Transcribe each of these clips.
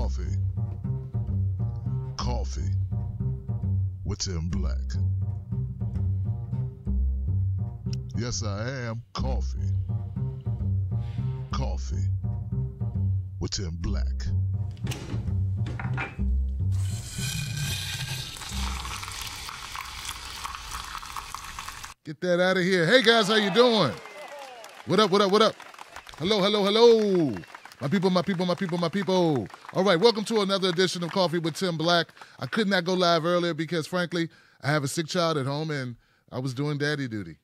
coffee. Coffee with Tim Black. Yes, I am coffee. Coffee with Tim Black. Get that out of here. Hey guys, how you doing? What up, what up, what up? Hello, hello, hello. My people, my people, my people, my people. All right, welcome to another edition of Coffee with Tim Black. I could not go live earlier because, frankly, I have a sick child at home and I was doing daddy duty.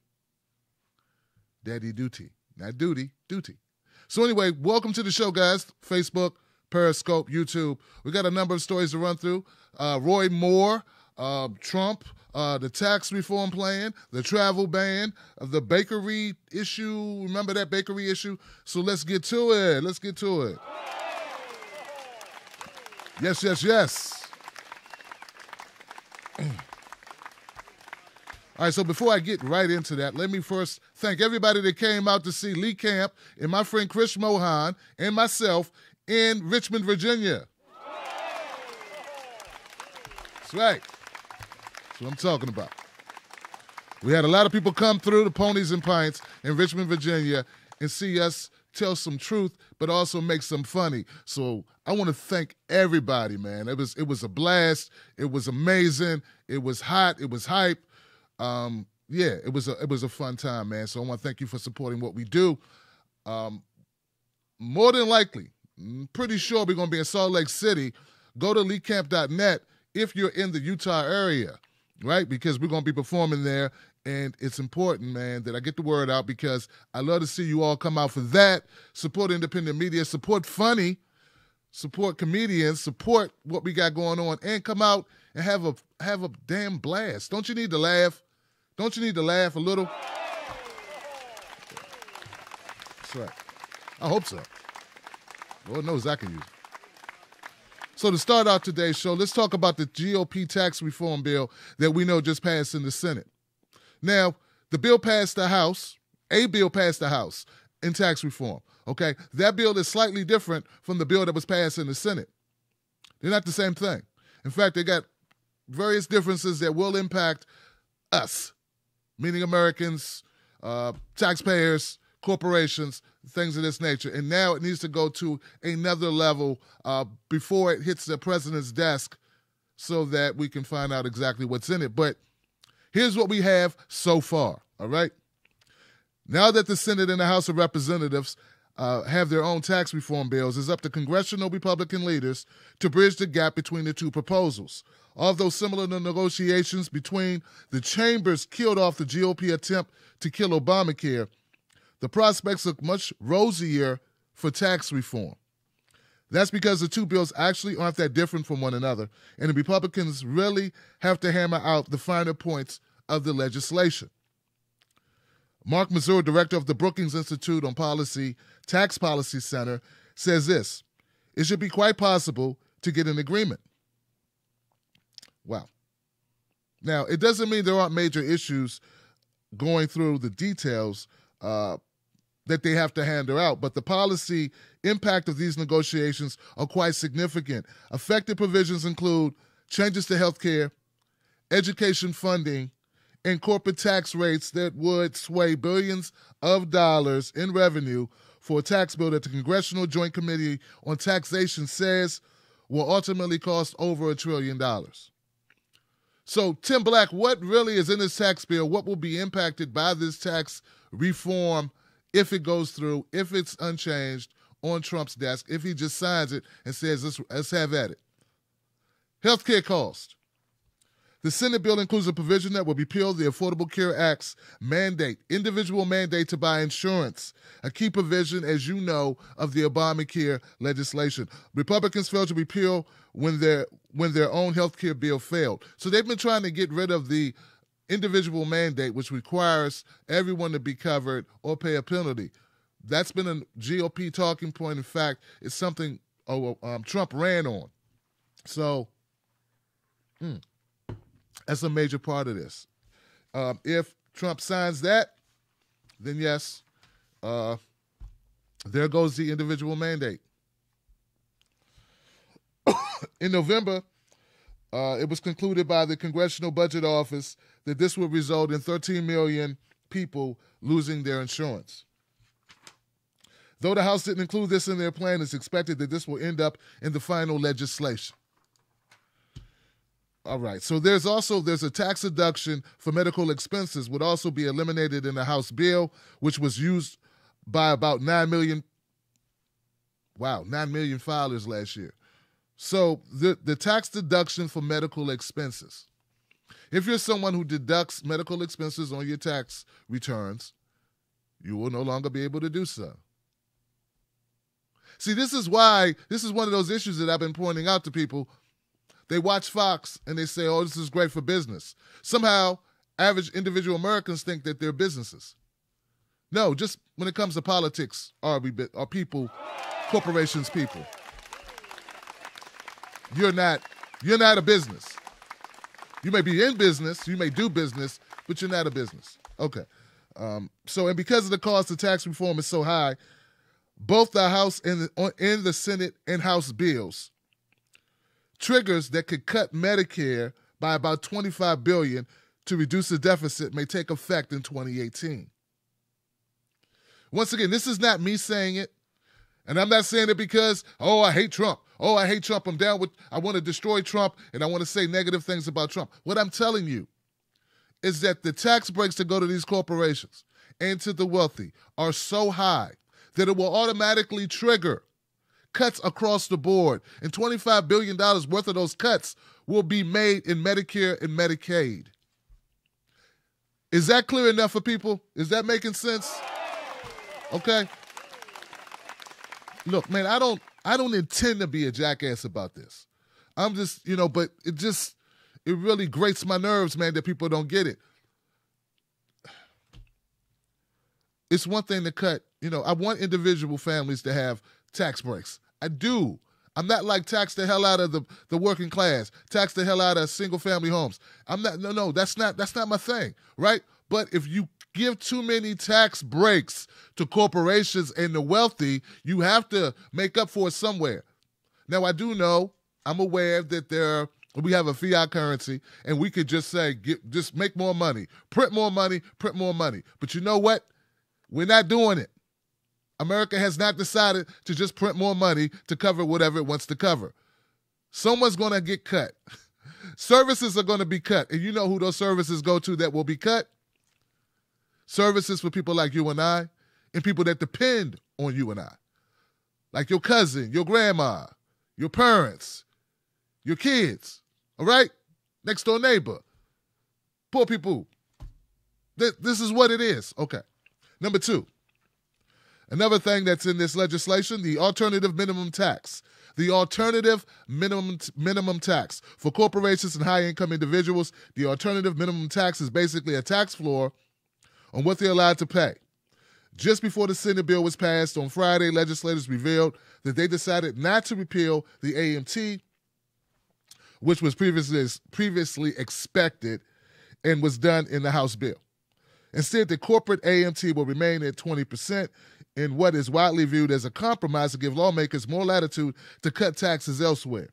Daddy duty. Not duty, duty. So anyway, welcome to the show, guys. Facebook, Periscope, YouTube. We got a number of stories to run through. Roy Moore, Trump, the tax reform plan, the travel ban, the bakery issue. Remember that bakery issue? So let's get to it. Let's get to it. Yes, yes, yes. All right, so before I get right into that, let me first thank everybody that came out to see Lee Camp and my friend Chris Mohan and myself in Richmond, Virginia. That's right. That's what I'm talking about. We had a lot of people come through the Ponies and Pints in Richmond, Virginia, and see us tell some truth, but also make some funny. So I want to thank everybody, man. It was a blast. It was amazing. It was hot. It was hype. Yeah, it was a fun time, man. So I want to thank you for supporting what we do. More than likely, I'm pretty sure we're going to be in Salt Lake City. Go to leecamp.net if you're in the Utah area. Right? Because we're going to be performing there, and it's important, man, that I get the word out because I love to see you all come out for that. Support independent media, support funny, support comedians, support what we got going on, and come out and have a damn blast. Don't you need to laugh? Don't you need to laugh a little? That's right. I hope so. Lord knows I can use it. So to start out today's show, let's talk about the GOP tax reform bill that we know just passed in the Senate. Now, the bill passed the House, a bill passed the House in tax reform, okay? That bill is slightly different from the bill that was passed in the Senate. They're not the same thing. In fact, they got various differences that will impact us, meaning Americans, taxpayers, corporations, things of this nature. And now it needs to go to another level before it hits the president's desk so that we can find out exactly what's in it. But here's what we have so far, all right? Now that the Senate and the House of Representatives have their own tax reform bills, it's up to congressional Republican leaders to bridge the gap between the two proposals. Although similar to negotiations between the chambers killed off the GOP attempt to kill Obamacare, the prospects look much rosier for tax reform. That's because the two bills actually aren't that different from one another, and the Republicans really have to hammer out the finer points of the legislation. Mark Mazur, director of the Brookings Institute on Policy, Tax Policy Center, says this: it should be quite possible to get an agreement. Wow. Now, it doesn't mean there aren't major issues going through the details that they have to handle out, but the policy impact of these negotiations are quite significant. Affected provisions include changes to health care, education funding, and corporate tax rates that would sway billions of dollars in revenue for a tax bill that the Congressional Joint Committee on Taxation says will ultimately cost over $1 trillion. So, Tim Black, what really is in this tax bill? What will be impacted by this tax reform if it goes through, if it's unchanged on Trump's desk, if he just signs it and says, let's have at it? Healthcare cost. The Senate bill includes a provision that will repeal the Affordable Care Act's individual mandate to buy insurance, a key provision, as you know, of the Obamacare legislation. Republicans failed to repeal when their own health care bill failed. So they've been trying to get rid of the individual mandate, which requires everyone to be covered or pay a penalty. That's been a GOP talking point. In fact, it's something Trump ran on. So that's a major part of this. If Trump signs that, then yes, there goes the individual mandate. In November, it was concluded by the Congressional Budget Office that this would result in 13 million people losing their insurance. Though the House didn't include this in their plan, it's expected that this will end up in the final legislation. All right, so there's a tax deduction for medical expenses would also be eliminated in the House bill, which was used by about 9 million filers last year. So the tax deduction for medical expenses. If you're someone who deducts medical expenses on your tax returns, you will no longer be able to do so. See, this is one of those issues that I've been pointing out to people. They watch Fox and they say, oh, this is great for business. Somehow, average individual Americans think that they're businesses. No, just when it comes to politics, are people, corporations, people. You're not a business. You may be in business, you may do business, but you're not a business. Okay. And because of the cost of tax reform is so high, both the House and the Senate and House bills triggers that could cut Medicare by about $25 billion to reduce the deficit may take effect in 2018. Once again, this is not me saying it, and I'm not saying it because, oh, I hate Trump. Oh, I hate Trump. I want to destroy Trump, and I want to say negative things about Trump. What I'm telling you is that the tax breaks that go to these corporations and to the wealthy are so high that it will automatically trigger cuts across the board. And $25 billion worth of those cuts will be made in Medicare and Medicaid. Is that clear enough for people? Is that making sense? Okay. Look, man, I don't intend to be a jackass about this. I'm just, but it really grates my nerves, man, that people don't get it. It's one thing to cut, I want individual families to have tax breaks. I do. I'm not like tax the hell out of the working class, tax the hell out of single family homes. That's not my thing, right? But if you give too many tax breaks to corporations and the wealthy, you have to make up for it somewhere. Now, I do know, I'm aware that we have a fiat currency, and we could just say, just make more money, print more money, print more money. But you know what? We're not doing it. America has not decided to just print more money to cover whatever it wants to cover. Someone's going to get cut. Services are going to be cut. And you know who those services go to that will be cut? Services for people like you and I, and people that depend on you and I. Like your cousin, your grandma, your parents, your kids, all right? Next door neighbor, poor people. This is what it is. Okay. Number 2, another thing that's in this legislation, the alternative minimum tax. The alternative minimum tax. For corporations and high-income individuals, the alternative minimum tax is basically a tax floor on what they're allowed to pay. Just before the Senate bill was passed on Friday, legislators revealed that they decided not to repeal the AMT, which was previously expected and was done in the House bill. Instead, the corporate AMT will remain at 20% in what is widely viewed as a compromise to give lawmakers more latitude to cut taxes elsewhere.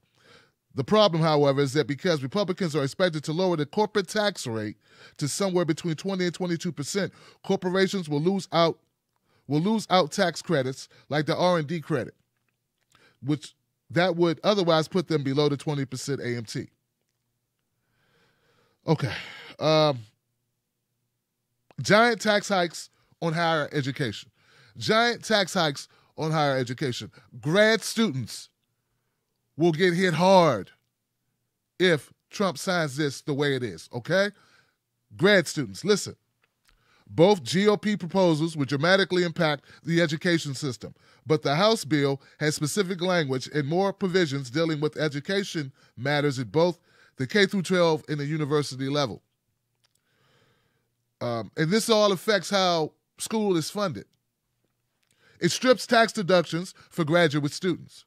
The problem, however, is that because Republicans are expected to lower the corporate tax rate to somewhere between 20 and 22%, corporations will lose out tax credits like the R&D credit, which that would otherwise put them below the 20% AMT. Okay. Giant tax hikes on higher education. Giant tax hikes on higher education. Grad students will get hit hard if Trump signs this the way it is, okay? Grad students, listen. Both GOP proposals would dramatically impact the education system, but the House bill has specific language and more provisions dealing with education matters at both the K-12 and the university level. And this all affects how school is funded. It strips tax deductions for graduate students.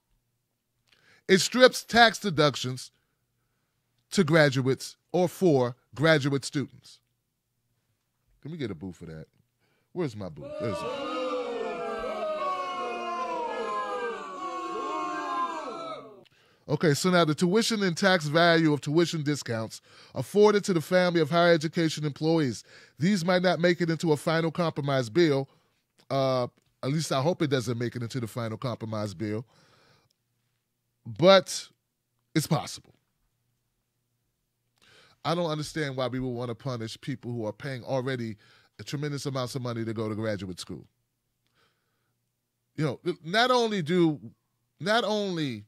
It strips tax deductions to graduates or for graduate students. Can we get a boo for that? Where's my boo? There's it. Okay, so now the tuition and tax value of tuition discounts afforded to the family of higher education employees. These might not make it into a final compromise bill. At least I hope it doesn't make it into the final compromise bill. But it's possible. I don't understand why we would want to punish people who are paying already tremendous amounts of money to go to graduate school. You know, not only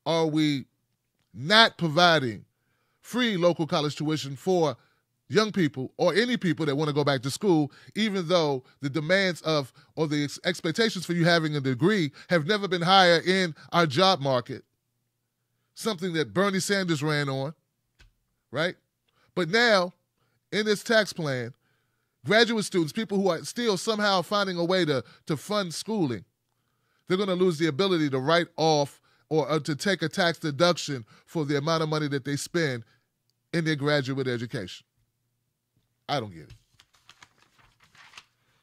are we not providing free local college tuition for young people or any people that want to go back to school, even though the demands of or the expectations for you having a degree have never been higher in our job market, something that Bernie Sanders ran on, right? But now, in this tax plan, graduate students, people who are still somehow finding a way to fund schooling, they're going to lose the ability to write off or to take a tax deduction for the amount of money that they spend in their graduate education. I don't get it.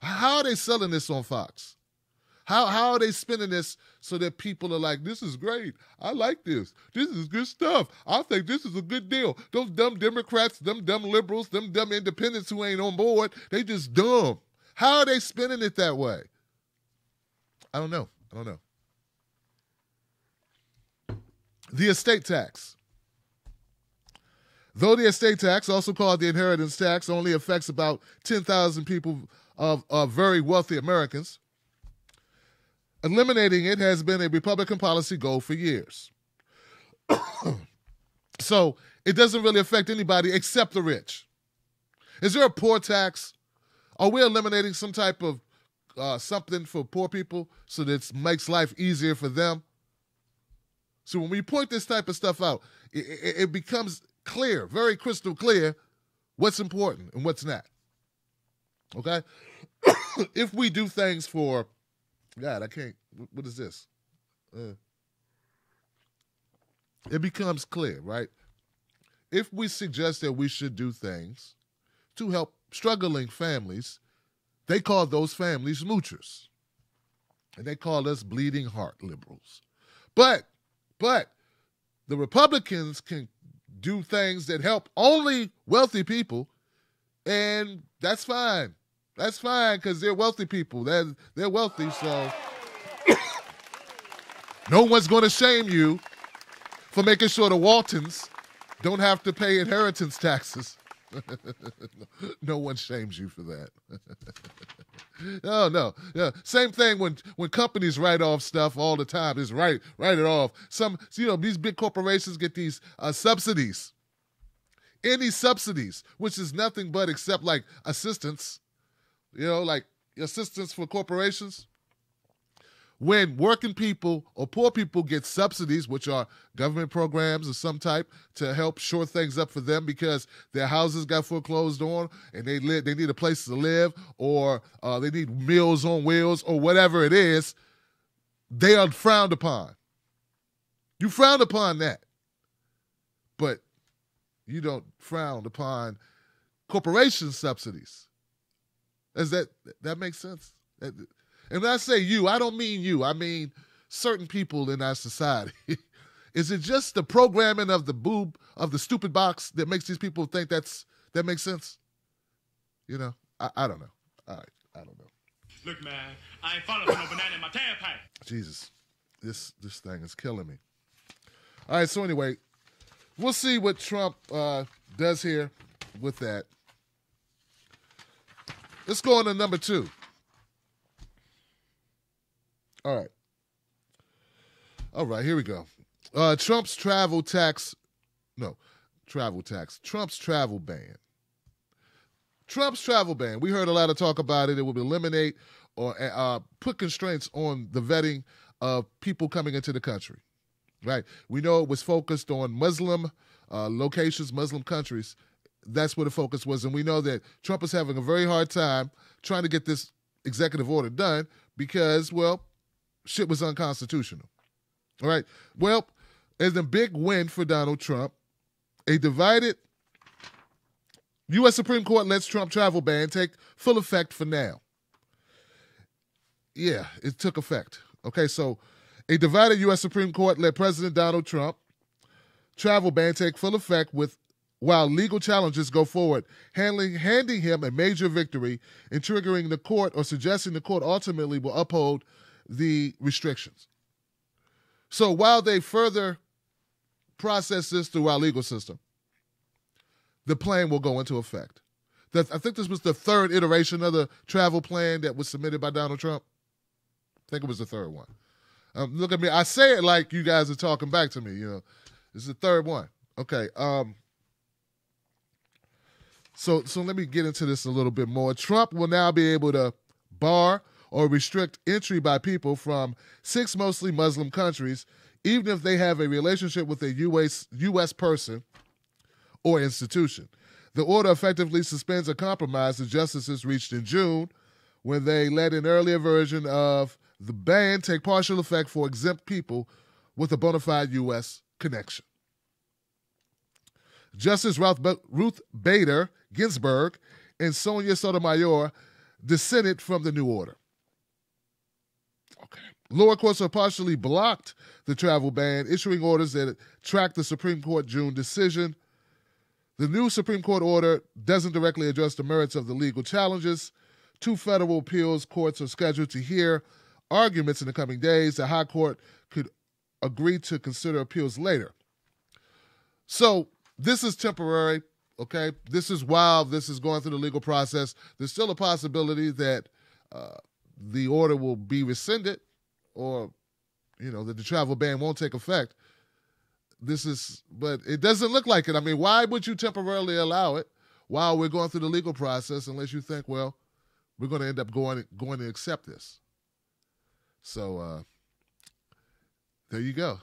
How are they selling this on Fox? How are they spinning this so that people are like, this is great. I like this. This is good stuff. I think this is a good deal. Those dumb Democrats, them dumb liberals, them dumb independents who ain't on board, they just dumb. How are they spinning it that way? I don't know. The estate tax. Though the estate tax, also called the inheritance tax, only affects about 10,000 people of very wealthy Americans, eliminating it has been a Republican policy goal for years. So it doesn't really affect anybody except the rich. Is there a poor tax? Are we eliminating some type of something for poor people so that it makes life easier for them? So when we point this type of stuff out, it becomes clear, very crystal clear, what's important and what's not. Okay? If we do things for, God, I can't, what is this? It becomes clear, right? If we suggest that we should do things to help struggling families, they call those families moochers. And they call us bleeding heart liberals. But the Republicans can do things that help only wealthy people, and that's fine. That's fine because they're wealthy people. They're wealthy, so no one's going to shame you for making sure the Waltons don't have to pay inheritance taxes. No one shames you for that. No. Yeah. Same thing when companies write off stuff all the time. Just write it off. These big corporations get these subsidies. Any subsidies, which is nothing but except like assistance, like assistance for corporations. When working people or poor people get subsidies, which are government programs of some type to help shore things up for them because their houses got foreclosed on and they need a place to live, or they need Meals on Wheels or whatever it is, they are frowned upon. You frown upon that. But you don't frown upon corporation subsidies. Does that make sense? And when I say you, I don't mean you. I mean certain people in our society. Is it just the programming of the stupid box that makes these people think that makes sense? I don't know. All right, I don't know. Look, man, I ain't falling for no banana in my tailpipe. Jesus, this thing is killing me. All right, so anyway, we'll see what Trump does here with that. Let's go on to number 2. All right, here we go. Trump's travel ban. Trump's travel ban. We heard a lot of talk about it. It will eliminate or put constraints on the vetting of people coming into the country. Right? We know it was focused on Muslim locations, Muslim countries. That's where the focus was. And we know that Trump is having a very hard time trying to get this executive order done because, shit was unconstitutional. All right. Well, it's a big win for Donald Trump. A divided U.S. Supreme Court lets Trump travel ban take full effect for now. Yeah, it took effect. Okay, so a divided U.S. Supreme Court let President Donald Trump travel ban take full effect while legal challenges go forward, handing him a major victory in triggering the court or suggesting the court ultimately will uphold the restrictions. So while they further process this through our legal system, the plan will go into effect. I think this was the third iteration of the travel plan that was submitted by Donald Trump. I think it was the third one. Look at me. I say it like you guys are talking back to me. This is the third one. Okay. So let me get into this a little bit more. Trump will now be able to bar or restrict entry by people from 6 mostly Muslim countries, even if they have a relationship with a U.S. person or institution. The order effectively suspends a compromise the justices reached in June when they let an earlier version of the ban take partial effect for exempt people with a bona fide U.S. connection. Justice Ruth Bader Ginsburg and Sonia Sotomayor dissented from the new order. Okay. Lower courts have partially blocked the travel ban, issuing orders that track the Supreme Court June decision. The new Supreme Court order doesn't directly address the merits of the legal challenges. 2 federal appeals courts are scheduled to hear arguments in the coming days. The High Court could agree to consider appeals later. So this is temporary, okay? This is while this is going through the legal process. There's still a possibility that the order will be rescinded or, that the travel ban won't take effect. But it doesn't look like it. I mean, why would you temporarily allow it while we're going through the legal process unless you think, well, we're going to end up going to accept this? So there you go.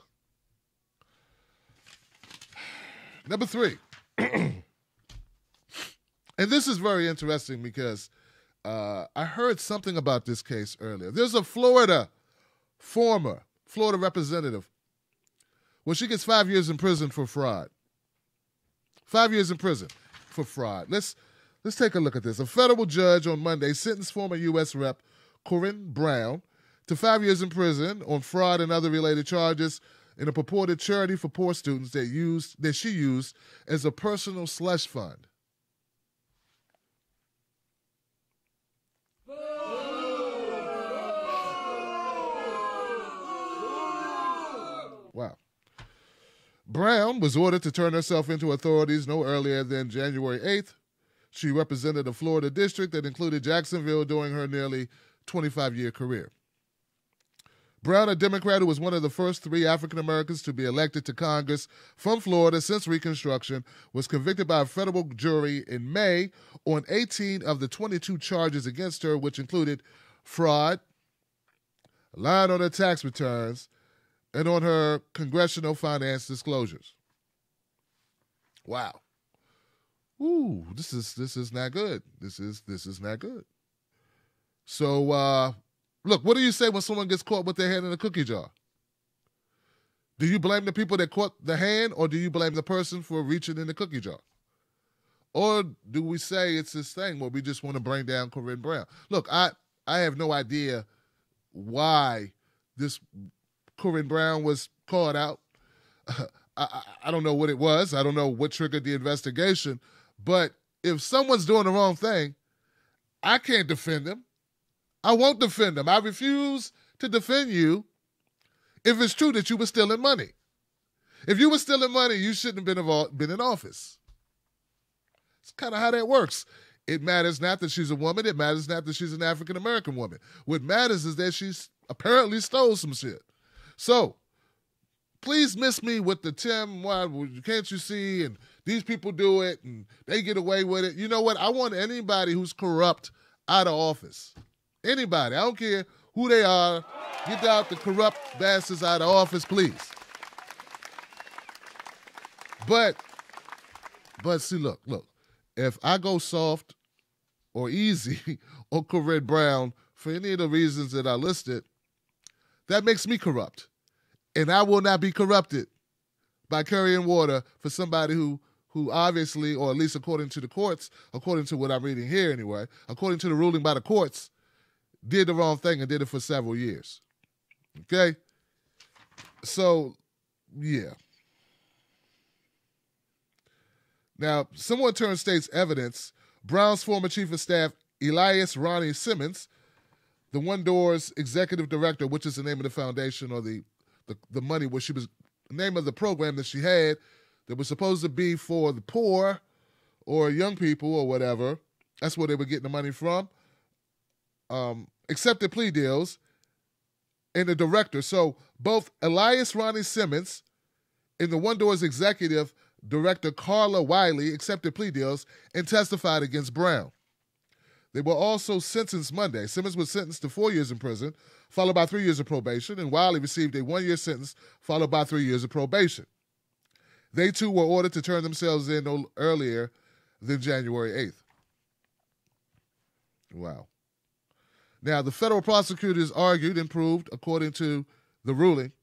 Number 3. And this is very interesting because I heard something about this case earlier. There's a former Florida representative. Well, she gets 5 years in prison for fraud. 5 years in prison for fraud. Let's take a look at this. A federal judge on Monday sentenced former U.S. Rep. Corinne Brown to 5 years in prison on fraud and other related charges in a purported charity for poor students that she used as a personal slush fund. Wow. Brown was ordered to turn herself into authorities no earlier than January 8th. She represented a Florida district that included Jacksonville during her nearly 25-year career. Brown, a Democrat who was one of the first 3 African Americans to be elected to Congress from Florida since Reconstruction, was convicted by a federal jury in May on 18 of the 22 charges against her, which included fraud, lying on her tax returns, and on her congressional finance disclosures. Wow. Ooh, this is not good. This is not good. So, look, what do you say when someone gets caught with their hand in a cookie jar? Do you blame the people that caught the hand, or do you blame the person for reaching in the cookie jar? Or do we say it's this thing where we just want to bring down Corinne Brown? Look, I have no idea why this Corinne Brown was called out. I don't know what it was. I don't know what triggered the investigation. But if someone's doing the wrong thing, I can't defend them. I won't defend them. I refuse to defend you if it's true that you were stealing money. If you were stealing money, you shouldn't have been in office. It's kind of how that works. It matters not that she's a woman. It matters not that she's an African-American woman. What matters is that she's apparently stole some shit. So, please miss me with the Tim, why can't you see, and these people do it, and they get away with it. You know what? I want anybody who's corrupt out of office. Anybody. I don't care who they are. Get out the corrupt bastards out of office, please. But see, look. If I go soft or easy on Corinne Brown for any of the reasons that I listed, that makes me corrupt. And I will not be corrupted by carrying water for somebody who obviously, or at least according to the courts, according to what I'm reading here anyway, according to the ruling by the courts, did the wrong thing and did it for several years. Okay? So, yeah. Now, someone turned state's evidence. Brown's former chief of staff, Elias Ronnie Simmons, the One Door's executive director, which is the name of the foundation or the money, where she was the name of the program that she had that was supposed to be for the poor or young people or whatever. That's where they were getting the money from. Accepted plea deals, and the director. So both Elias Ronnie Simmons and the One Door's executive director, Carla Wiley, accepted plea deals and testified against Brown. They were also sentenced Monday. Simmons was sentenced to 4 years in prison, followed by 3 years of probation, and Wiley received a 1-year sentence, followed by 3 years of probation. They, too, were ordered to turn themselves in no earlier than January 8th. Wow. Now, the federal prosecutors argued and proved, according to the ruling,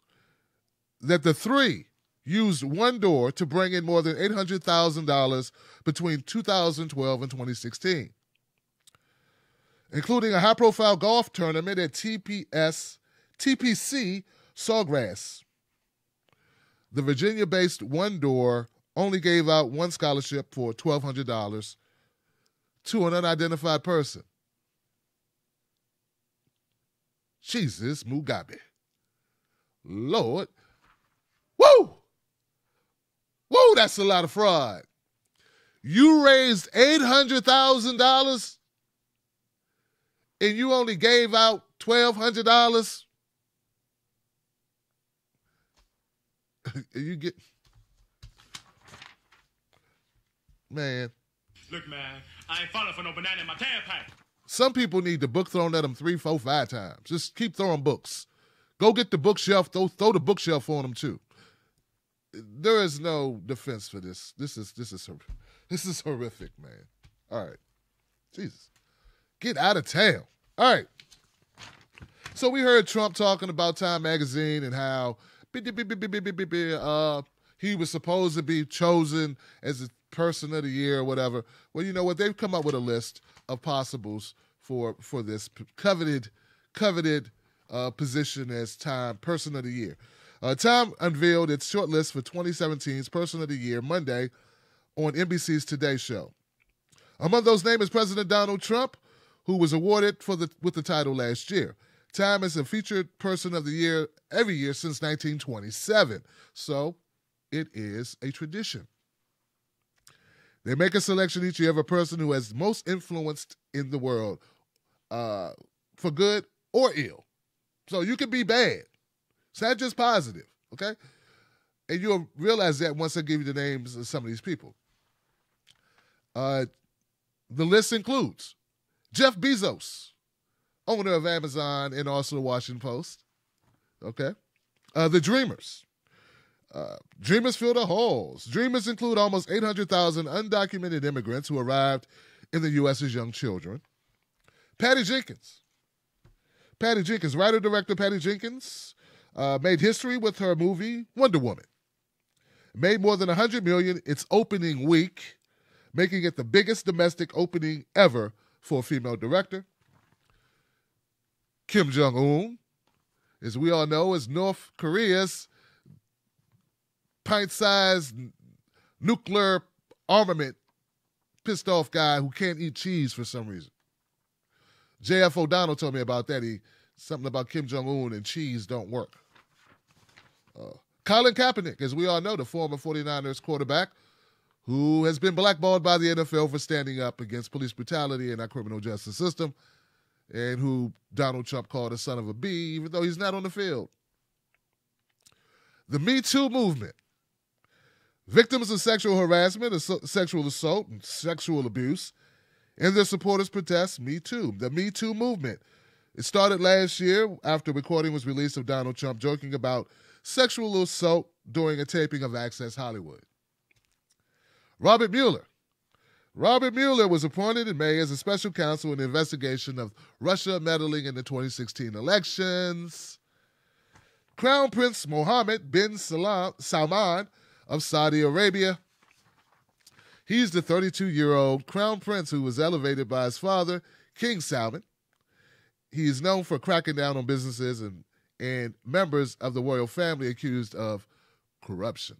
that the three used One Door to bring in more than $800,000 between 2012 and 2016, including a high-profile golf tournament at TPC Sawgrass. The Virginia-based One Door only gave out one scholarship for $1,200 to an unidentified person. Jesus Mugabe. Lord. Woo! Woo, that's a lot of fraud. You raised $800,000 and you only gave out $1,200. You get, man. Look, man, I ain't falling for no banana in my tailpipe. Some people need the book thrown at them 3, 4, 5 times. Just keep throwing books. Go get the bookshelf. Throw the bookshelf on them too. There is no defense for this. This is horrific, man. All right, Jesus, get out of town. All right. So we heard Trump talking about Time Magazine and how he was supposed to be chosen as a person of the year or whatever. Well, you know what? They've come up with a list of possibles for this coveted position as Time Person of the Year. Time unveiled its short list for 2017's Person of the Year Monday on NBC's Today Show. Among those named is President Donald Trump, who was awarded with the title last year. Time is a featured Person of the Year every year since 1927, so it is a tradition. They make a selection each year of a person who has most influenced in the world, for good or ill. So you can be bad. It's not just positive, okay? And you'll realize that once I give you the names of some of these people. The list includes Jeff Bezos, owner of Amazon and also the Washington Post, okay? The Dreamers. Dreamers fill the halls. Dreamers include almost 800,000 undocumented immigrants who arrived in the U.S. as young children. Patty Jenkins, writer-director Patty Jenkins, made history with her movie Wonder Woman. Made more than $100 million its opening week, making it the biggest domestic opening ever for a female director. Kim Jong-un, as we all know, is North Korea's pint-sized nuclear armament pissed-off guy who can't eat cheese for some reason. J.F. O'Donnell told me about that. Something about Kim Jong-un and cheese don't work. Colin Kaepernick, as we all know, the former 49ers quarterback, who has been blackballed by the NFL for standing up against police brutality in our criminal justice system, and who Donald Trump called a son of a bee, even though he's not on the field. The Me Too movement. Victims of sexual harassment, sexual assault, and sexual abuse, and their supporters protest Me Too. The Me Too movement. It started last year after a recording was released of Donald Trump joking about sexual assault during a taping of Access Hollywood. Robert Mueller. Robert Mueller was appointed in May as a special counsel in the investigation of Russia meddling in the 2016 elections. Crown Prince Mohammed bin Salman of Saudi Arabia. He's the 32-year-old crown prince who was elevated by his father, King Salman. He is known for cracking down on businesses and members of the royal family accused of corruption.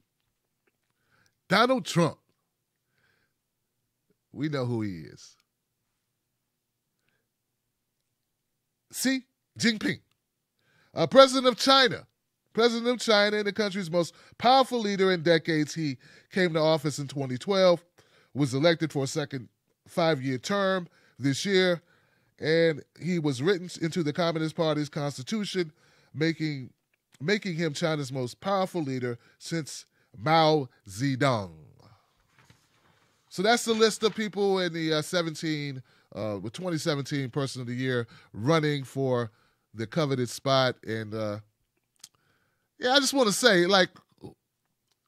Donald Trump. We know who he is. Xi Jinping, president of China. President of China and the country's most powerful leader in decades. He came to office in 2012, was elected for a second 5-year term this year, and he was written into the Communist Party's constitution, making him China's most powerful leader since Mao Zedong. So that's the list of people in the 2017 Person of the Year running for the coveted spot. And I just want to say, like,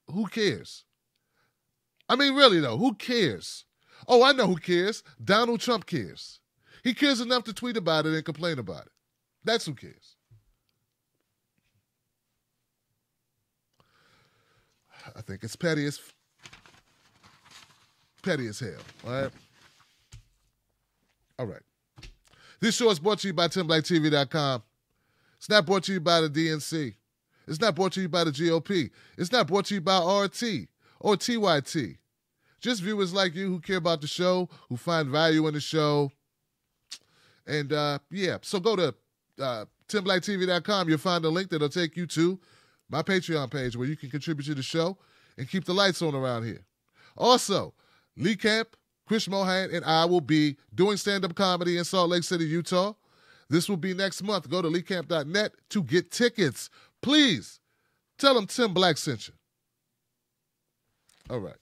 who cares? I mean, really, though, who cares? Oh, I know who cares. Donald Trump cares. He cares enough to tweet about it and complain about it. That's who cares. I think it's petty as hell. All right. This show is brought to you by TimBlackTV.com. It's not brought to you by the DNC. It's not brought to you by the GOP. It's not brought to you by RT or TYT. Just viewers like you who care about the show, who find value in the show. And, so go to TimBlackTV.com. You'll find a link that'll take you to my Patreon page where you can contribute to the show and keep the lights on around here. Also, Lee Camp, Chris Mohan, and I will be doing stand-up comedy in Salt Lake City, Utah. This will be next month. Go to leecamp.net to get tickets. Please tell them Tim Black sent you. All right,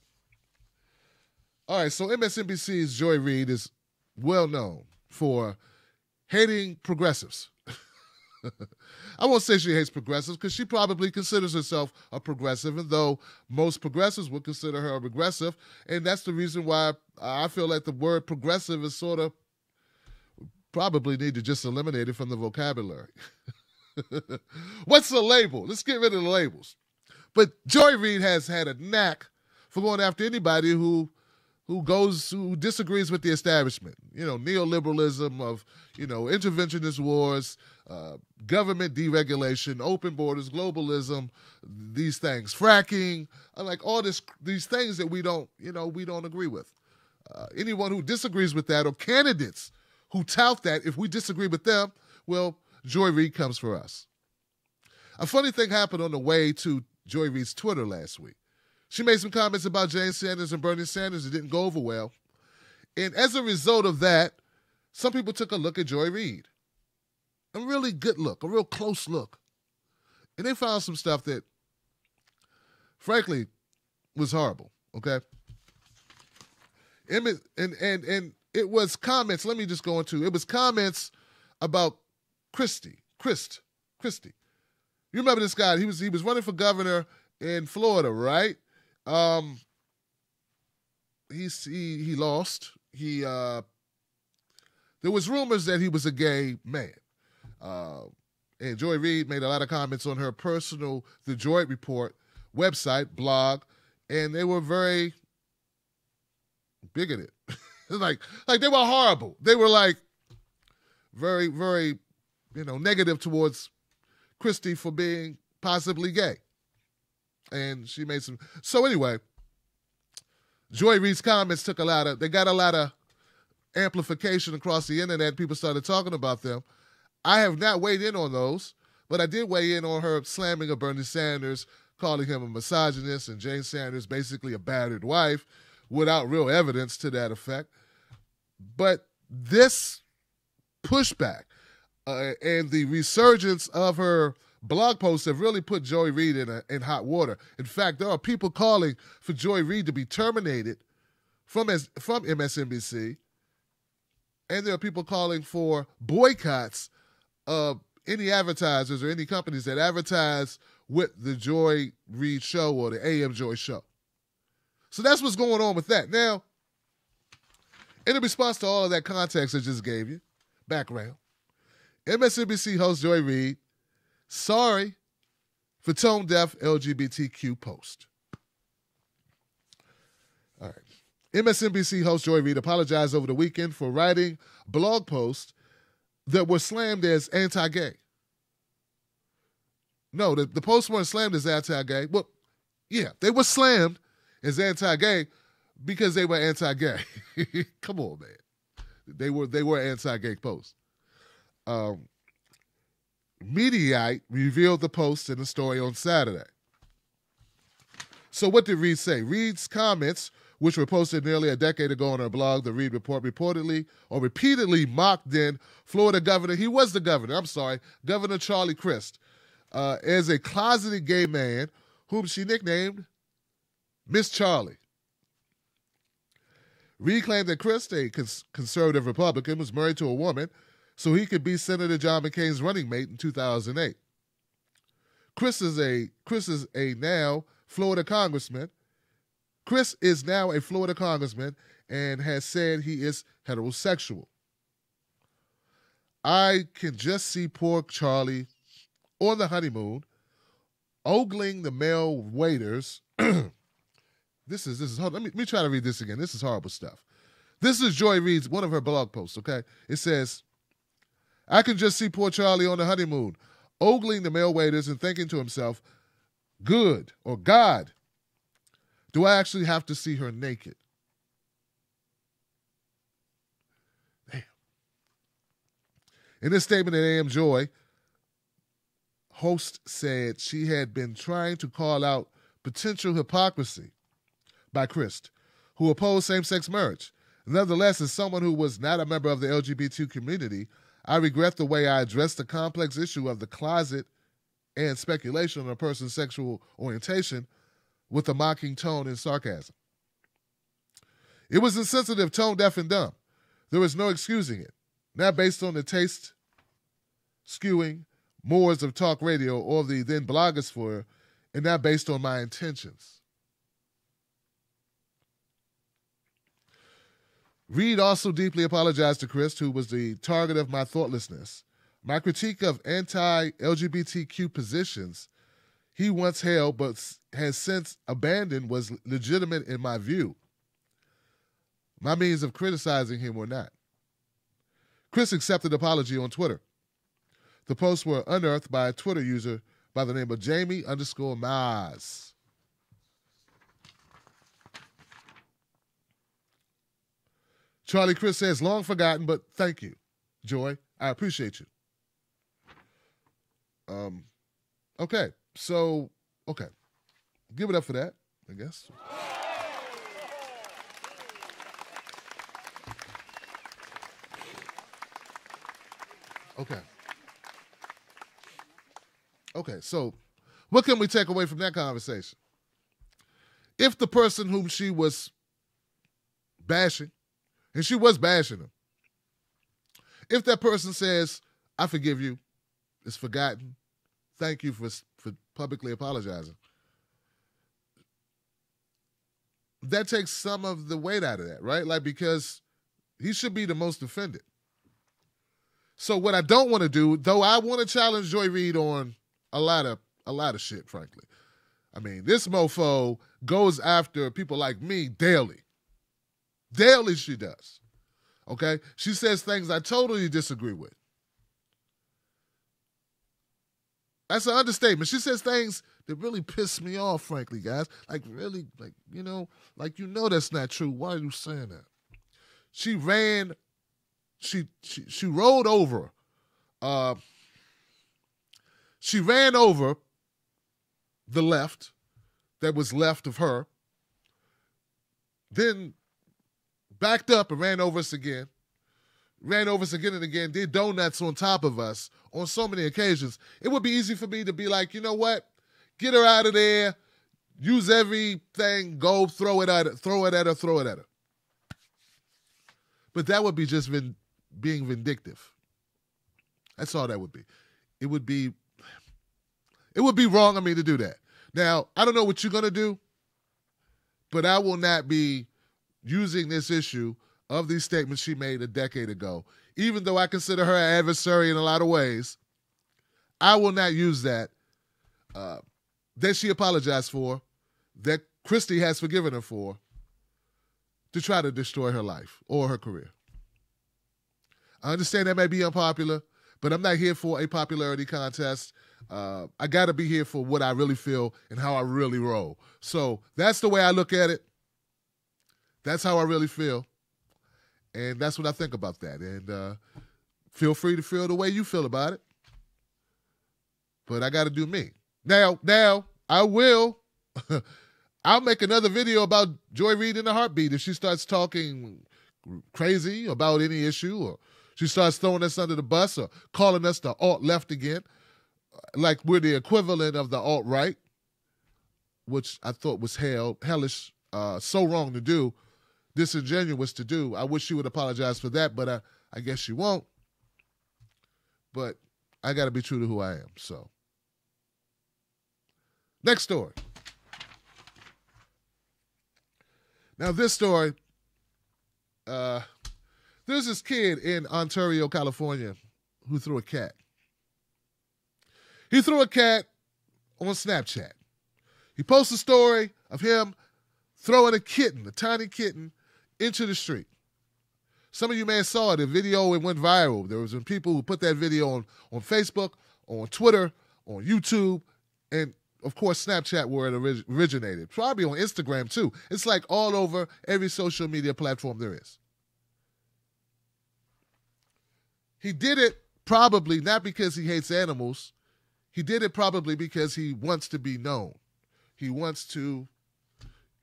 so MSNBC's Joy Reid is well known for hating progressives. I won't say she hates progressives because she probably considers herself a progressive, and though most progressives would consider her a regressive, and that's the reason why I feel like the word progressive is sort of probably need to just eliminate it from the vocabulary. What's the label? Let's get rid of the labels. But Joy Reid has had a knack for going after anybody who disagrees with the establishment. Neoliberalism of, interventionist wars, government deregulation, open borders, globalism, these things, fracking, like all these things that we don't agree with. Anyone who disagrees with that, or candidates who tout that, if we disagree with them, well, Joy Reid comes for us. A funny thing happened on the way to Joy Reid's Twitter last week. She made some comments about Jane Sanders and Bernie Sanders that didn't go over well. And as a result of that, some people took a look at Joy Reid. A really good look, a real close look. And they found some stuff that, frankly, was horrible, okay? And it was comments, let me just go into, it was comments about Christie. You remember this guy, he was running for governor in Florida, right? He lost. There was rumors that he was a gay man. And Joy Reid made a lot of comments on her personal The Droid Report website, blog, and they were very bigoted. like they were horrible. They were like very, very, negative towards Christie for being possibly gay. And she made some. So anyway, Joy Reid's comments got a lot of amplification across the internet. People started talking about them. I have not weighed in on those, but I did weigh in on her slamming of Bernie Sanders, calling him a misogynist, and Jane Sanders basically a battered wife, without real evidence to that effect. But this pushback and the resurgence of her blog posts have really put Joy Reid in hot water. In fact, there are people calling for Joy Reid to be terminated from MSNBC, and there are people calling for boycotts of any advertisers or any companies that advertise with the Joy Reid show or the AM Joy show. So that's what's going on with that. Now, in response to all of that context I just gave you, background, MSNBC host Joy Reid, sorry for tone-deaf LGBTQ post. All right. MSNBC host Joy Reid apologized over the weekend for writing blog posts that were slammed as anti-gay. No, the posts weren't slammed as anti-gay. Well, yeah, they were slammed as anti-gay, because they were anti-gay. Come on, man. They were anti-gay posts. Mediaite revealed the post in a story on Saturday. So what did Reid say? Reid's comments, which were posted nearly a decade ago on her blog, the Reid Report, repeatedly mocked then Florida governor. He was the governor. I'm sorry, Governor Charlie Crist, as a closeted gay man whom she nicknamed Miss Charlie. Reid claimed that Crist, a conservative Republican, was married to a woman so he could be Senator John McCain's running mate in 2008. Crist is a now Florida congressman. Crist is now a Florida congressman and has said he is heterosexual. I can just see poor Charlie on the honeymoon, ogling the male waiters. This is hard. Let me try to read this again. This is horrible stuff. This is Joy Reid's, one of her blog posts, okay? It says, I can just see poor Charlie on the honeymoon, ogling the male waiters and thinking to himself, good, or God, do I actually have to see her naked? Damn. In this statement at AM Joy, host said she had been trying to call out potential hypocrisy by Crist, who opposed same-sex marriage. Nonetheless, as someone who was not a member of the LGBT community, I regret the way I addressed the complex issue of the closet and speculation on a person's sexual orientation with a mocking tone and sarcasm. It was insensitive, tone deaf, and dumb. There was no excusing it, not based on the taste skewing mores of talk radio or the then blogosphere, and not based on my intentions. Reid also deeply apologized to Crist, who was the target of my thoughtlessness. My critique of anti-LGBTQ positions he once held but has since abandoned was legitimate in my view. My means of criticizing him were not. Crist accepted apology on Twitter. The posts were unearthed by a Twitter user by the name of Jamie_Maz. Charlie Crist says, long forgotten, but thank you, Joy. I appreciate you. Okay. Give it up for that, I guess. Okay, so what can we take away from that conversation? If the person whom she was bashing, and she was bashing him, if that person says, I forgive you, it's forgotten, thank you for publicly apologizing, that takes some of the weight out of that, right? Like, because he should be the most offended. So what I don't want to do, though I want to challenge Joy Reid on a lot of shit, frankly. I mean, this mofo goes after people like me daily. Daily she does. Okay? She says things I totally disagree with. That's an understatement. She says things that really piss me off, frankly, guys. Like, really, that's not true. Why are you saying that? She rolled over. She ran over the left that was left of her, then backed up and ran over us again and again, did donuts on top of us on so many occasions. It would be easy for me to be like, you know what? Get her out of there. Use everything. Go throw it at her. But that would be just being vindictive. That's all that would be. It would be wrong of me to do that. Now, I don't know what you're going to do, but I will not be using this issue of these statements she made a decade ago. Even though I consider her an adversary in a lot of ways, I will not use that she apologized for, that Christie has forgiven her for, to try to destroy her life or her career. I understand that may be unpopular, but I'm not here for a popularity contest. I got to be here for what I really feel and how I really roll. So that's the way I look at it. That's how I really feel. And that's what I think about that. And feel free to feel the way you feel about it. But I got to do me. Now, I will. I'll make another video about Joy Reid in a heartbeat if she starts talking crazy about any issue, or she starts throwing us under the bus or calling us the alt-left again, like we're the equivalent of the alt-right, which I thought was hellish, so wrong to do, disingenuous to do. I wish she would apologize for that, but I guess she won't. But I got to be true to who I am, so. Next story. Now, this story, there's this kid in Ontario, California, who threw a cat. He threw a cat on Snapchat. He posted a story of him throwing a kitten, a tiny kitten, into the street. Some of you may have saw it. The video, it went viral. There was some people who put that video on Facebook, on Twitter, on YouTube, and of course, Snapchat, where it originated. Probably on Instagram, too. It's like all over every social media platform there is. He did it probably not because he hates animals. He did it probably because he wants to be known. He wants to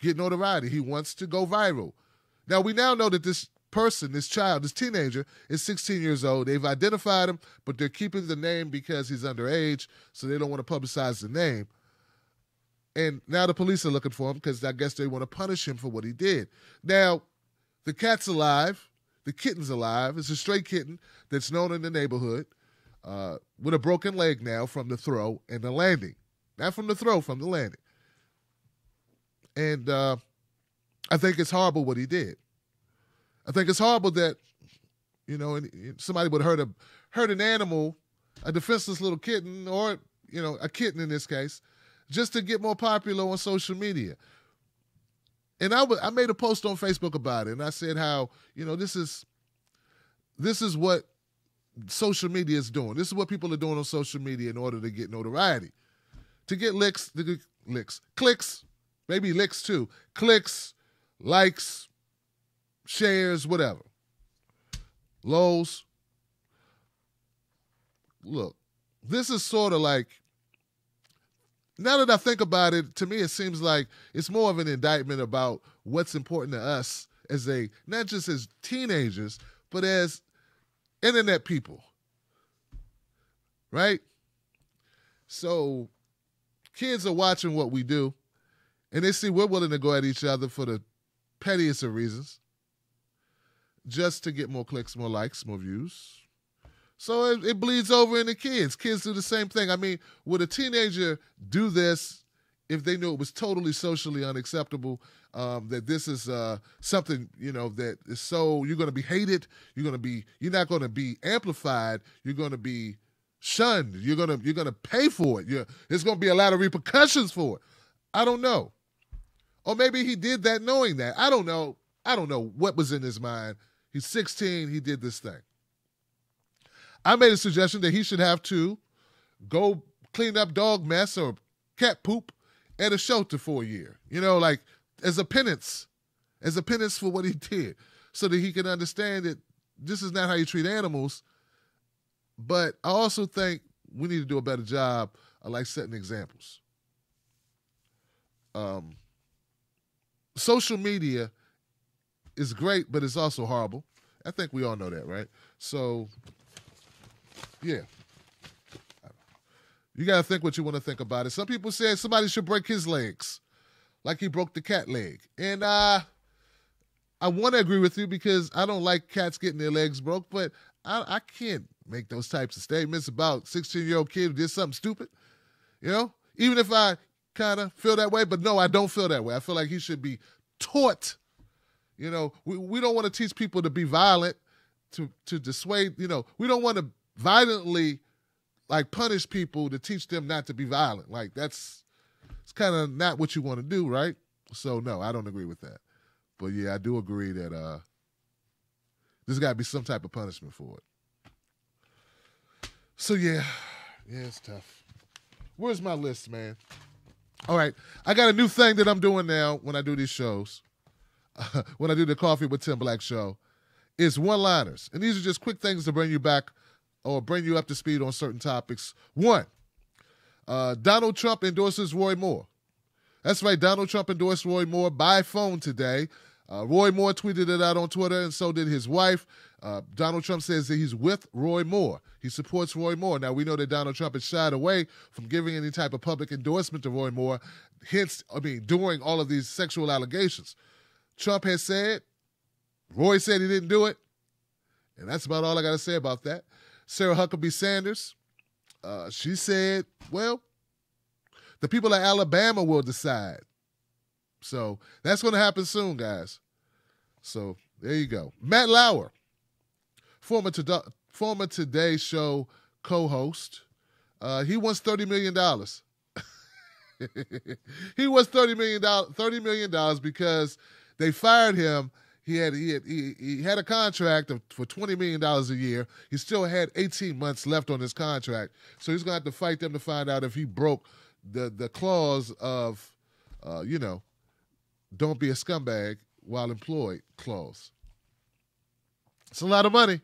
get notoriety. He wants to go viral. Now, we now know that this person, this child, this teenager, is 16 years old. They've identified him, but they're keeping the name because he's underage, so they don't want to publicize the name. And now the police are looking for him because I guess they want to punish him for what he did. Now, the cat's alive. The kitten's alive. It's a stray kitten that's known in the neighborhood with a broken leg now from the throw and the landing. Not from the throw, from the landing. And I think it's horrible what he did. I think it's horrible that, somebody would hurt an animal, a defenseless little kitten, or, a kitten in this case, just to get more popular on social media. And I made a post on Facebook about it, and I said how, this is what social media is doing. This is what people are doing on social media in order to get notoriety. To get clicks, maybe licks too. Clicks, likes, shares, whatever. Lows. Look, this is sort of like, now that I think about it, to me it seems like it's more of an indictment about what's important to us as not just as teenagers, but as internet people, right? So kids are watching what we do, and they see we're willing to go at each other for the pettiest of reasons, just to get more clicks, more likes, more views. So it bleeds over into kids. Kids do the same thing. I mean, would a teenager do this if they knew it was totally socially unacceptable, that this is something, that is so, you're going to be hated, you're not going to be amplified, you're going to be shunned, you're going to pay for it. There's going to be a lot of repercussions for it. I don't know. Or maybe he did that knowing that. I don't know what was in his mind. He's 16, he did this thing. I made a suggestion that he should have to go clean up dog mess or cat poop at a shelter for a year, like as a penance for what he did, so that he can understand that this is not how you treat animals. But I also think we need to do a better job of like setting examples. Social media is great, but it's also horrible. I think we all know that, right? So, yeah. You got to think what you want to think about it. Some people said somebody should break his legs, like he broke the cat leg. And I want to agree with you because I don't like cats getting their legs broke, but I can't make those types of statements about 16-year-old kid who did something stupid. Even if I kind of feel that way, but no, I don't feel that way. I feel like he should be taught. We don't want to teach people to be violent, to dissuade. We don't want to violently punish people to teach them not to be violent. It's kind of not what you want to do, right? So no, I don't agree with that. But yeah, I do agree that there's got to be some type of punishment for it. So yeah, it's tough. Where's my list, man? All right, I got a new thing that I'm doing now when I do these shows. when I do the Coffee with Tim Black show, is one-liners. And these are just quick things to bring you back or bring you up to speed on certain topics. One, Donald Trump endorses Roy Moore. That's right, Donald Trump endorsed Roy Moore by phone today. Roy Moore tweeted it out on Twitter, and so did his wife. Donald Trump says that he's with Roy Moore. He supports Roy Moore. Now, we know that Donald Trump has shied away from giving any type of public endorsement to Roy Moore, during all of these sexual allegations. Trump has said, Roy said he didn't do it, and that's about all I got to say about that. Sarah Huckabee Sanders, she said, well, the people of Alabama will decide. So that's going to happen soon, guys. So there you go. Matt Lauer, former Today Show co-host, he wants $30 million. He wants $30 million because they fired him. He had a contract for $20 million a year. He still had 18 months left on his contract. So he's going to have to fight them to find out if he broke the clause of, don't be a scumbag while employed clause. It's a lot of money.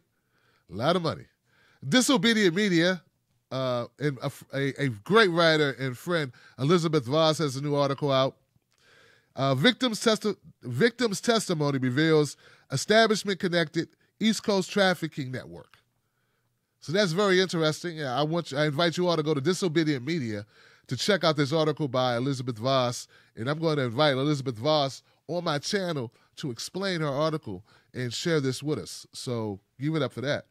A lot of money. Disobedient Media, and a great writer and friend, Elizabeth Voss, has a new article out. Victims' testimony reveals establishment-connected East Coast trafficking network. So that's very interesting. I invite you all to go to Disobedient Media to check out this article by Elizabeth Voss, and I'm going to invite Elizabeth Voss on my channel to explain her article and share this with us. So give it up for that.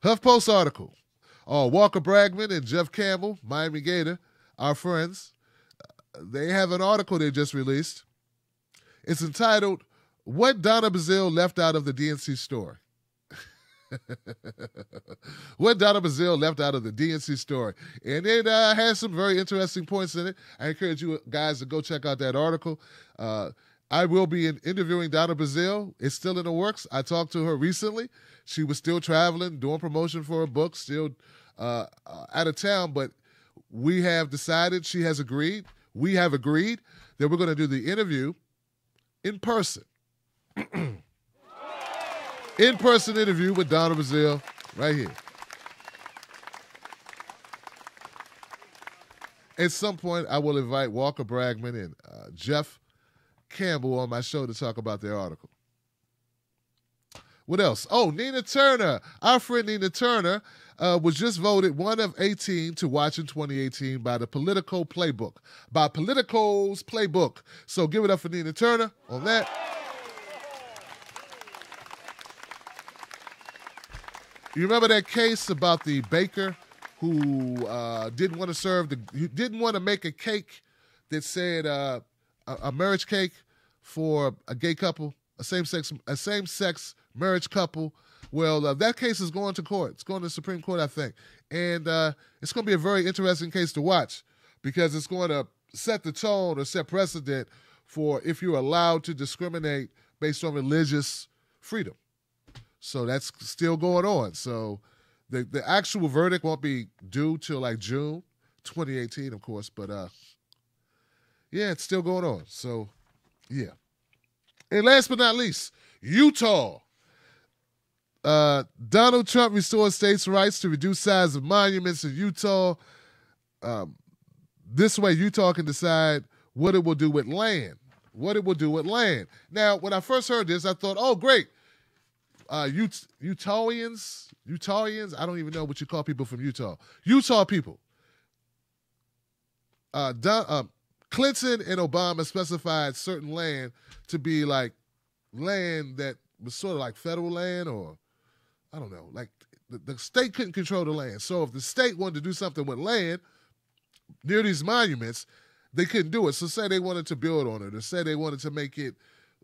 HuffPost article. Walker Bragman and Jeff Campbell, Miami Gator, our friends, they have an article they just released. It's entitled, What Donna Bazile Left Out of the DNC Story. What Donna Bazile left out of the DNC story. And it has some very interesting points in it. I encourage you guys to go check out that article. I will be interviewing Donna Bazile. It's still in the works. I talked to her recently. She was still traveling, doing promotion for her book, still out of town. But we have decided, we have agreed that we're going to do the interview in person. In-person interview with Donna Bazile right here. At some point, I will invite Walker Bragman and Jeff Campbell on my show to talk about their article. What else? Nina Turner. Our friend Nina Turner was just voted one of 18 to watch in 2018 by the Politico's Playbook. So give it up for Nina Turner on that. You remember that case about the baker who didn't want to make a cake that said a marriage cake for a gay couple, a same-sex marriage couple? Well, that case is going to court. It's going to the Supreme Court, I think. And it's going to be a very interesting case to watch because it's going to set the tone or set precedent for if you're allowed to discriminate based on religious freedom. So that's still going on. So the actual verdict won't be due till like June 2018, of course. But, it's still going on. So, yeah. And last but not least, Utah. Donald Trump restores states' rights to reduce size of monuments in Utah. This way, Utah can decide what it will do with land. Now, when I first heard this, I thought, oh, great. Utahns, I don't even know what you call people from Utah. Utah people. Clinton and Obama specified certain land to be like land that was sort of like federal land, or I don't know, like the state couldn't control the land. So if the state wanted to do something with land near these monuments, they couldn't do it. So say they wanted to build on it, or say they wanted to make it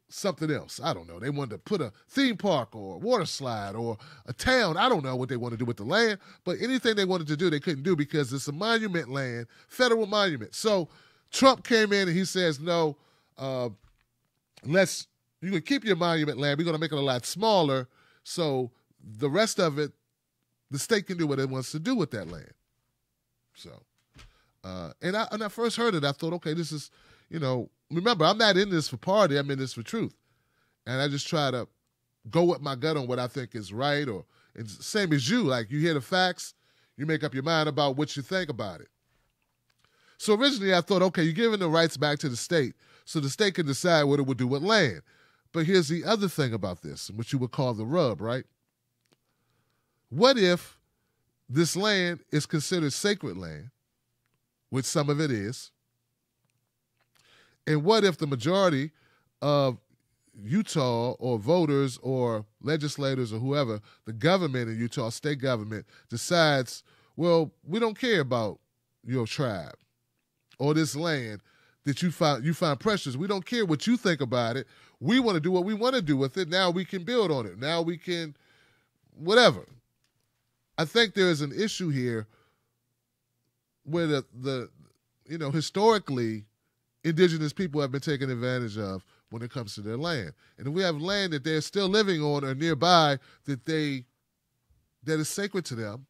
something else. I don't know. They wanted to put a theme park or a water slide or a town. I don't know what they want to do with the land, but anything they wanted to do, they couldn't do because it's a monument land, federal monument. So Trump came in and he says, no, you can keep your monument land. We're going to make it a lot smaller. So the rest of it, the state can do what it wants to do with that land. So And I first heard it, I thought, okay, this is, remember, I'm not in this for party, I'm in this for truth. And I just try to go with my gut on what I think is right, or it's same as you. Like, you hear the facts, you make up your mind about what you think about it. So originally I thought, okay, you're giving the rights back to the state, so the state can decide what it would do with land. But here's the other thing about this, which you would call the rub, right? What if this land is considered sacred land, which some of it is, and what if the majority of Utah or voters or legislators or whoever, the government in Utah, state government, decides, well, we don't care about your tribe or this land that you find precious. We don't care what you think about it. We want to do what we want to do with it. Now we can build on it. Now we can whatever. I think there is an issue here where the historically, indigenous people have been taken advantage of when it comes to their land. And if we have land that they're still living on or nearby that is sacred to them,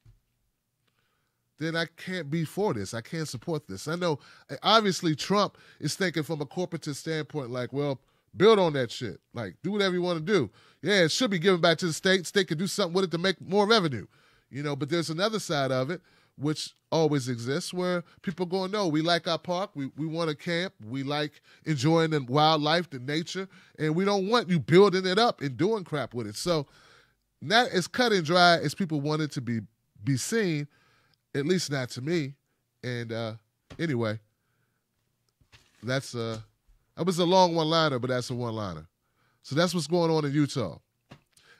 then I can't be for this. I can't support this. I know, obviously, Trump is thinking from a corporatist standpoint, like, well, build on that shit. Like, do whatever you want to do. Yeah, it should be given back to the state. State can do something with it to make more revenue. But there's another side of it, which always exists, where people go, no, we like our park, we want to camp, we like enjoying the wildlife, the nature, and we don't want you building it up and doing crap with it. So not as cut and dry as people want it to be seen, at least not to me. And anyway, that was a long one-liner, but that's a one-liner. So that's what's going on in Utah.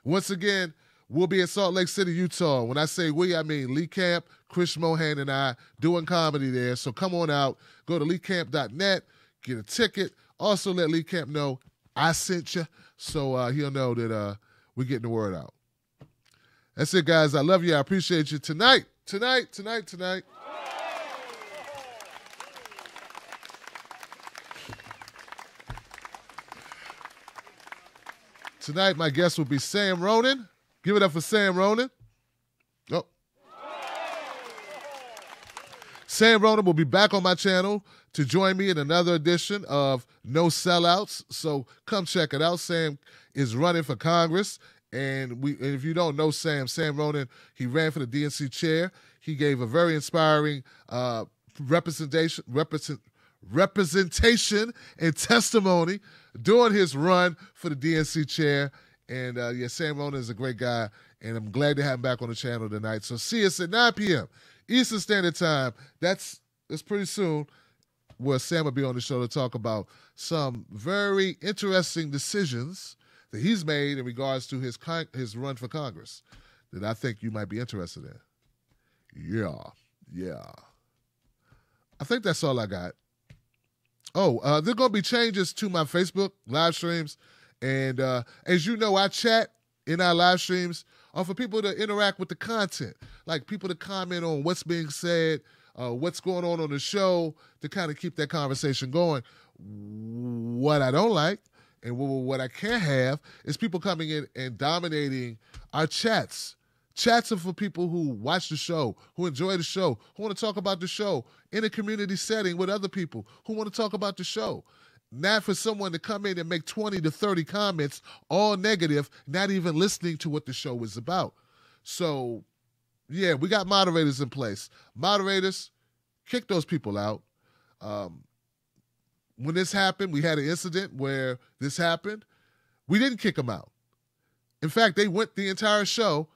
Once again, we'll be in Salt Lake City, Utah. When I say we, I mean Lee Camp, Chris Mohan, and I doing comedy there. So come on out. Go to leecamp.net, get a ticket. Also let Lee Camp know I sent you, so he'll know that we're getting the word out. That's it, guys. I love you. I appreciate you. Tonight. Tonight, my guest will be Sam Ronan. Give it up for Sam Ronan. Oh. Sam Ronan will be back on my channel to join me in another edition of No Sellouts. So come check it out. Sam is running for Congress. And if you don't know Sam Ronan, he ran for the DNC chair. He gave a very inspiring representation and testimony during his run for the DNC chair. And Sam Ronan is a great guy, and I'm glad to have him back on the channel tonight. So see us at 9 p.m. Eastern Standard Time. That's pretty soon, where Sam will be on the show to talk about some very interesting decisions that he's made in regards to his run for Congress that I think you might be interested in. Yeah. I think that's all I got. Oh, there are going to be changes to my Facebook live streams. And as you know, I chat in our live streams are for people to interact with the content, like people to comment on what's being said, what's going on the show, to kind of keep that conversation going. What I don't like and what I can't have is people coming in and dominating our chats. Chats are for people who watch the show, who enjoy the show, who want to talk about the show in a community setting with other people who want to talk about the show. Not for someone to come in and make 20 to 30 comments, all negative, not even listening to what the show is about. So, yeah, we got moderators in place. Moderators, kick those people out. When this happened, we had an incident where this happened. We didn't kick them out. In fact, they went the entire show,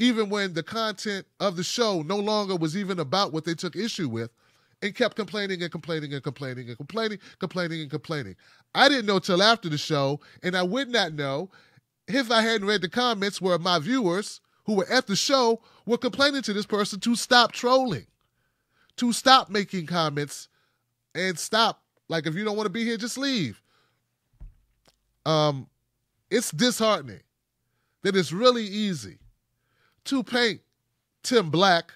even when the content of the show no longer was even about what they took issue with, and kept complaining and complaining and complaining and complaining, complaining and complaining. I didn't know till after the show, and I would not know if I hadn't read the comments where my viewers who were at the show were complaining to this person to stop trolling, to stop making comments, and stop. Like, if you don't want to be here, just leave. It's disheartening that it's really easy to paint Tim Black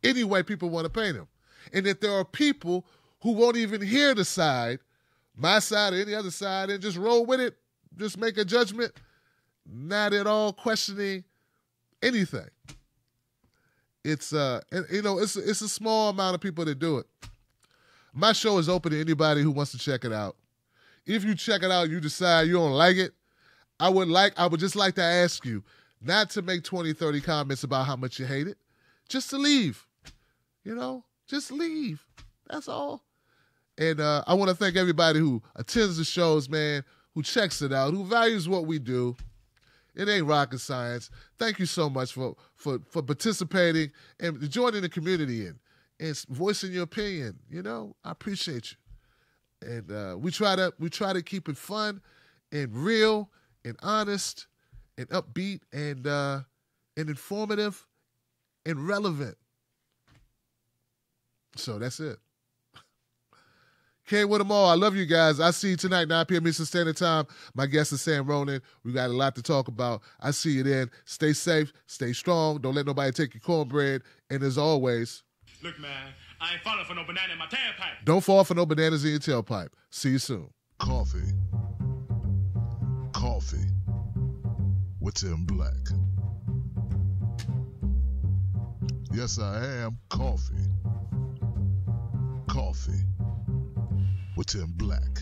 any way people want to paint him. And that there are people who won't even hear the side, my side or any other side, and just roll with it, just make a judgment, not at all questioning anything. it's it's a small amount of people that do it. My show is open to anybody who wants to check it out. If you check it out and you decide you don't like it, I would just like to ask you not to make 20, 30 comments about how much you hate it. Just to leave. Just leave. That's all. And I want to thank everybody who attends the shows, man, who checks it out, who values what we do. It ain't rocket science. Thank you so much for participating and joining the community and voicing your opinion. I appreciate you. And we try to keep it fun and real and honest and upbeat and informative and relevant. So that's it. Came with them all. I love you guys. I see you tonight, 9 p.m. Eastern Standard Time. My guest is Sam Ronan. We got a lot to talk about. I see you then. Stay safe. Stay strong. Don't let nobody take your cornbread. And as always, Look, man, I ain't falling for no banana in my tailpipe. don't fall for no bananas in your tailpipe. See you soon. Coffee with Tim Black. Yes, I am coffee with Tim Black.